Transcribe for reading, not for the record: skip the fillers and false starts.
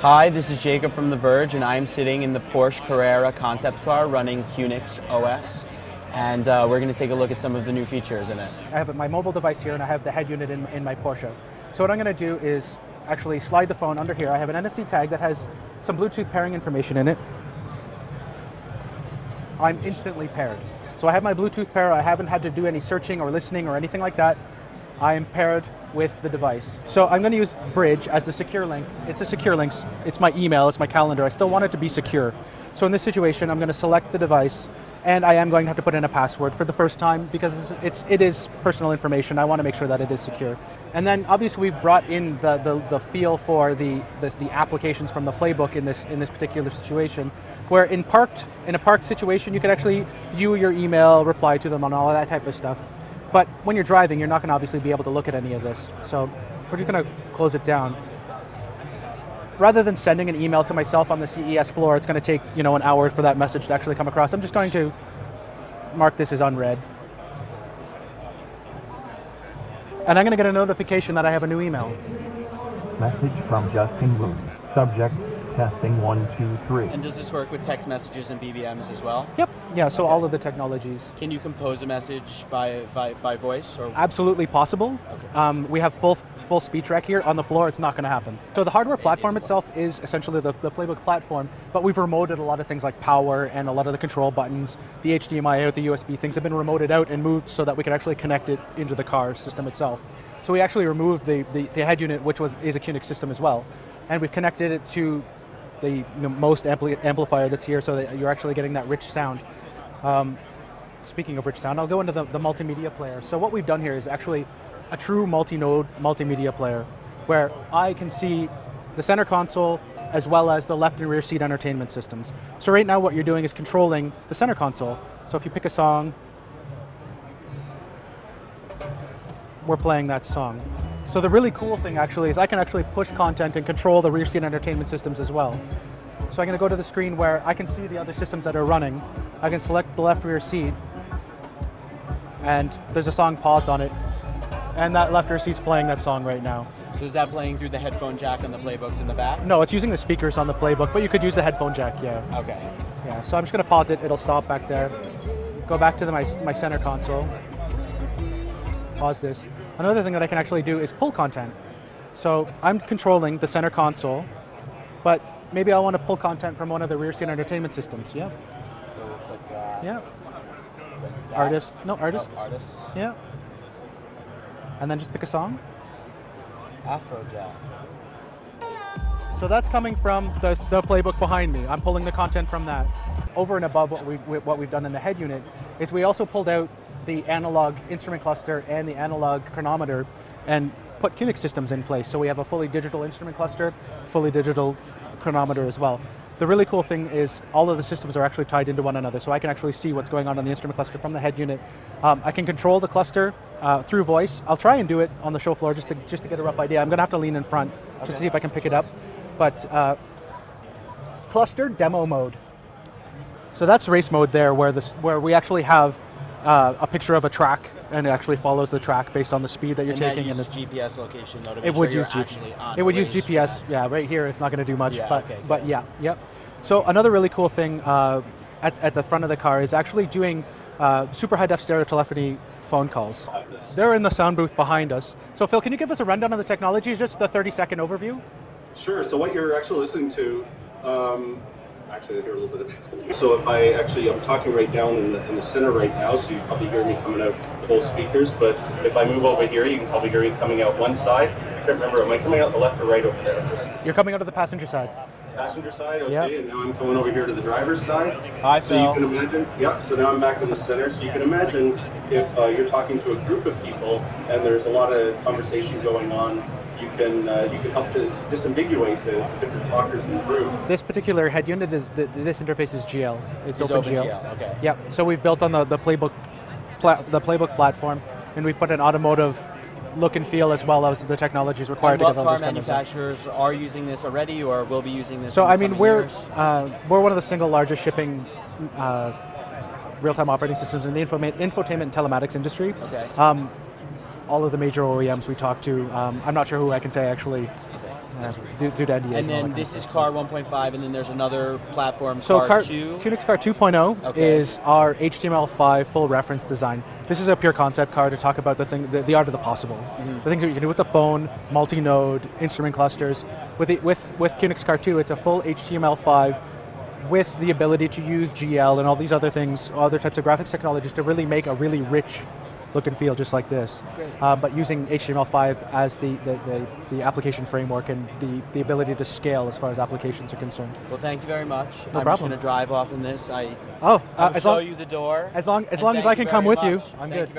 Hi, this is Jacob from The Verge, and I'm sitting in the Porsche Carrera concept car running QNX OS, and we're going to take a look at some of the new features in it. I have my mobile device here, and I have the head unit in my Porsche. So what I'm going to do is actually slide the phone under here. I have an NFC tag that has some Bluetooth pairing information in it. I'm instantly paired. So I have my Bluetooth pair. I haven't had to do any searching or listening or anything like that. I am paired with the device. So I'm going to use Bridge as the secure link. It's a secure link. It's my email, it's my calendar. I still want it to be secure. So in this situation, I'm going to select the device, and I am going to have to put in a password for the first time because it is personal information. I want to make sure that it is secure. And then obviously we've brought in the feel for the applications from the playbook in this particular situation, where in a parked situation, you can actually view your email, reply to them, and all of that type of stuff. But when you're driving, you're not going to obviously be able to look at any of this. So we're just going to close it down. Rather than sending an email to myself on the CES floor, it's going to take an hour for that message to actually come across. I'm just going to mark this as unread. And I'm going to get a notification that I have a new email. Message from Justin Wu. Subject, testing 1, 2, 3. And does this work with text messages and BBMs as well? Yep. Yeah, so all of the technologies. Can you compose a message by voice? Or? Absolutely possible. Okay. We have full speech rec here. On the floor, it's not going to happen. So the hardware platform itself is essentially the playbook platform, but we've remoted a lot of things like power and a lot of the control buttons, the HDMI out, the USB, things have been remoted out and moved so that we can actually connect it into the car system itself. So we actually removed the head unit, which is a QNX system as well, and we've connected it to the most amplifier that's here so that you're actually getting that rich sound. Speaking of rich sound, I'll go into the multimedia player. So what we've done here is actually a true multi-node multimedia player where I can see the center console as well as the left and rear seat entertainment systems. So right now what you're doing is controlling the center console. So if you pick a song, we're playing that song. So the really cool thing actually is I can actually push content and control the rear seat entertainment systems as well. So I'm going to go to the screen where I can see the other systems that are running. I can select the left rear seat, and there's a song paused on it, and that left rear seat's playing that song right now. So is that playing through the headphone jack on the playbooks in the back? No, it's using the speakers on the playbook, but you could use the headphone jack, yeah. Okay. Yeah, so I'm just going to pause it. It'll stop back there. Go back to my center console. Pause this. Another thing that I can actually do is pull content. So I'm controlling the center console, but maybe I want to pull content from one of the rear seat entertainment systems. Yeah. So we'll click that. Yeah. That. Artists. No, artists. Artists. Yeah. And then just pick a song. Afrojack. So that's coming from the playbook behind me. I'm pulling the content from that. Over and above what we've done in the head unit is we also pulled out the analog instrument cluster and the analog chronometer and put QNX systems in place. So we have a fully digital instrument cluster, fully digital chronometer as well. The really cool thing is all of the systems are actually tied into one another, so I can actually see what's going on the instrument cluster from the head unit. I can control the cluster through voice. I'll try and do it on the show floor just to get a rough idea. I'm going to have to lean in front just to see if I can pick it up. But cluster demo mode. So that's race mode there, where we actually have a picture of a track, and it actually follows the track based on the speed that you're taking. And it's GPS location though, to make it would sure use you're actually on it would the use GPS. Yeah, right here it's not going to do much, yeah, but okay, but yeah, yep. So another really cool thing at the front of the car is actually doing super high def stereo telephony phone calls. They're in the sound booth behind us. So Phil, can you give us a rundown of the technology, just the 30-second overview? Sure. So what you're actually listening to. Actually, I hear a little bit of echo. So if I'm talking right down in the center right now, so you probably hear me coming out the whole speakers, but if I move over here, you can probably hear me coming out one side. I can't remember, am I coming out the left or right over there? You're coming out of the passenger side. Passenger side, okay, yep. And now I'm coming over here to the driver's side. Hi, so Phil. you can imagine, yeah, so now I'm back in the center, so you can imagine if you're talking to a group of people and there's a lot of conversation going on, you can help to disambiguate the different talkers in the room. This particular head unit this interface is GL. It's OpenGL. Okay. Yep. So we've built on the playbook platform, and we've put an automotive look and feel as well as the technologies required to develop this kind of stuff. What car manufacturers are using this already, or will be using this? So in I mean, we're years? one of the single largest shipping real-time operating systems in the infotainment and telematics industry. Okay. All of the major OEMs we talk to. I'm not sure who I can say actually due to NDAs. And then this is Car 1.5, and then there's another platform, so Car 2. QNX Car 2.0 Okay. is our HTML5 full reference design. This is a pure concept car to talk about the art of the possible. The things that you can do with the phone, multi-node, instrument clusters. With QNX Car 2, it's a full HTML5 with the ability to use GL and all these other things, other types of graphics technologies to really make a really rich look and feel just like this. But using HTML5 as the application framework and the ability to scale as far as applications are concerned. Well, thank you very much. No I'm just problem. going to drive off in this. I'll show you the door. As long as I can come with you, I'm good.